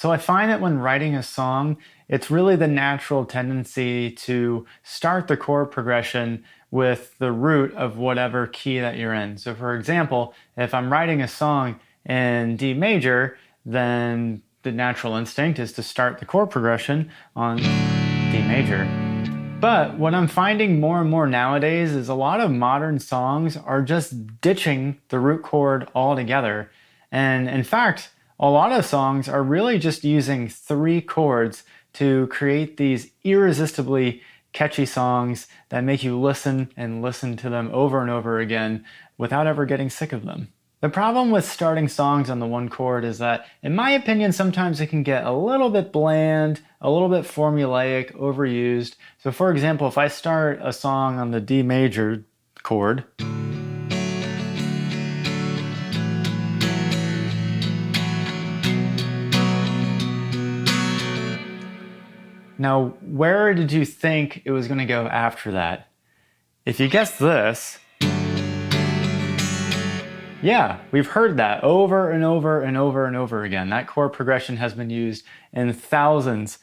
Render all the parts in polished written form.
So I find that when writing a song, it's really the natural tendency to start the chord progression with the root of whatever key that you're in. So for example, if I'm writing a song in D major, then the natural instinct is to start the chord progression on D major. But what I'm finding more and more nowadays is a lot of modern songs are just ditching the root chord altogether. And in fact, a lot of songs are really just using 3 chords to create these irresistibly catchy songs that make you listen and listen to them over and over again without ever getting sick of them. The problem with starting songs on the 1 chord is that, in my opinion, sometimes it can get a little bit bland, a little bit formulaic, overused. So for example, if I start a song on the D major chord, now where did you think it was going to go after that? If you guessed this, yeah, we've heard that over and over and over and over again. That chord progression has been used in thousands,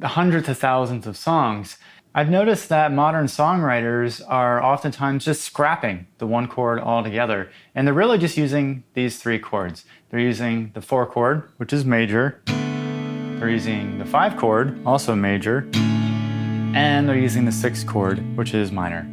hundreds of thousands of songs. I've noticed that modern songwriters are oftentimes just scrapping the 1 chord altogether, and they're really just using these 3 chords. They're using the 4 chord, which is major. They're using the 5 chord, also major. And they're using the 6 chord, which is minor.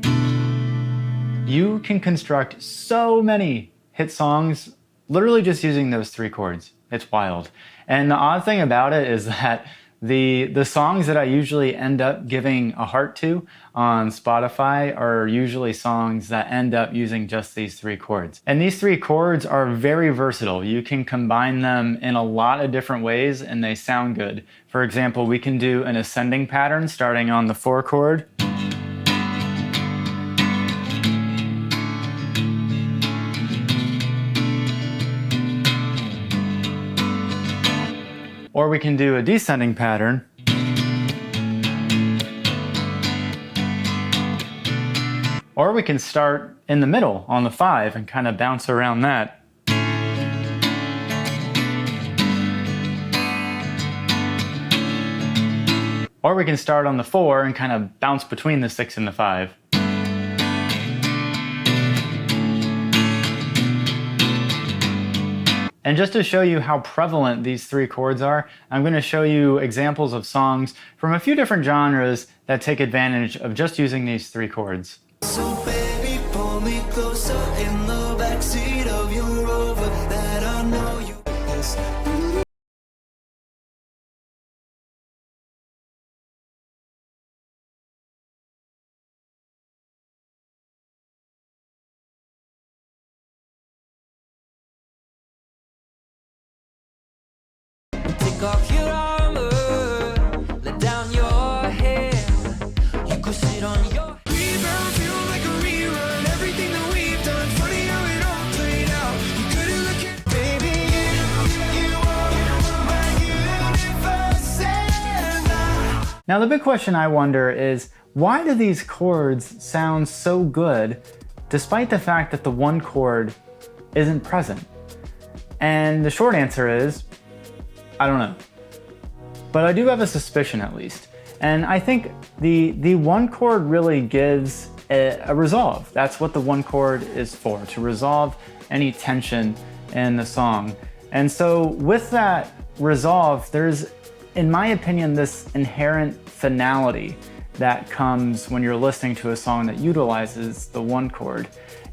You can construct so many hit songs literally just using those 3 chords. It's wild. And the odd thing about it is that the songs that I usually end up giving a heart to on Spotify are usually songs that end up using just these 3 chords. And these 3 chords are very versatile. You can combine them in a lot of different ways and they sound good. For example, we can do an ascending pattern starting on the 4 chord. Or we can do a descending pattern. Or we can start in the middle on the 5 and kind of bounce around that. Or we can start on the 4 and kind of bounce between the 6 and the 5. And just to show you how prevalent these 3 chords are, I'm going to show you examples of songs from a few different genres that take advantage of just using these 3 chords. So baby, pull me closer in the backseat of your Rover that I know you miss. Take off your armor, let down your hair. You could sit on your rebound, feel like a rerun. Everything that we've done, funny how it all played out. You couldn't look at baby, you are my universe and I. Now the big question I wonder is, why do these chords sound so good despite the fact that the 1 chord isn't present? And the short answer is, I don't know. But I do have a suspicion at least. And I think the 1 chord really gives a resolve. That's what the 1 chord is for, to resolve any tension in the song. And so with that resolve, there's, in my opinion, this inherent finality that comes when you're listening to a song that utilizes the 1 chord.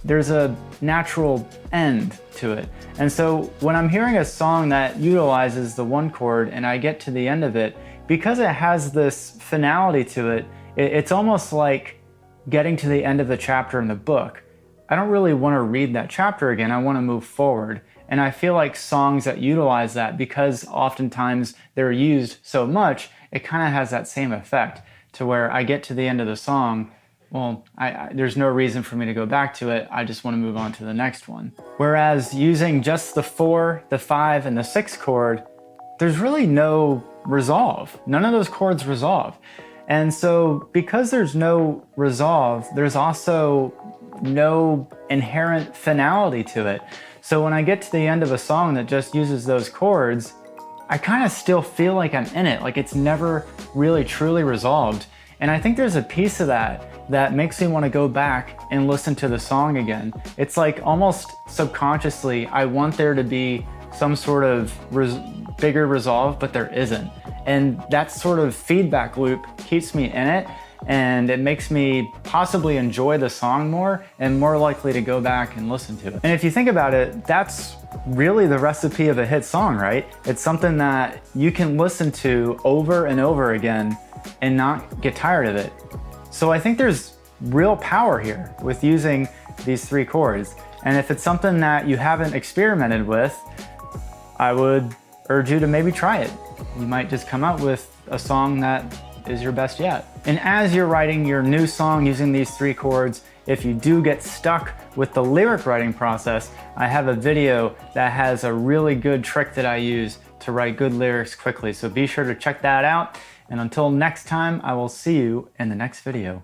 There's a natural end to it. And so when I'm hearing a song that utilizes the 1 chord and I get to the end of it, because it has this finality to it, it's almost like getting to the end of the chapter in the book. I don't really want to read that chapter again, I want to move forward. And I feel like songs that utilize that, because oftentimes they're used so much, it kind of has that same effect to where I get to the end of the song, well, there's no reason for me to go back to it. I just want to move on to the next one. Whereas using just the 4, the 5, and the 6 chord, there's really no resolve. None of those chords resolve. And so because there's no resolve, there's also no inherent finality to it. So when I get to the end of a song that just uses those chords, I kind of still feel like I'm in it, like it's never really truly resolved. And I think there's a piece of that makes me want to go back and listen to the song again. It's like almost subconsciously, I want there to be some sort of bigger resolve, but there isn't. And that sort of feedback loop keeps me in it, and it makes me possibly enjoy the song more and more likely to go back and listen to it. And if you think about it, that's really the recipe of a hit song, right? It's something that you can listen to over and over again and not get tired of it. So I think there's real power here with using these 3 chords. And if it's something that you haven't experimented with, I would urge you to maybe try it. You might just come out with a song that is your best yet. And as you're writing your new song using these 3 chords, if you do get stuck with the lyric writing process, I have a video that has a really good trick that I use to write good lyrics quickly. So be sure to check that out. And until next time, I will see you in the next video.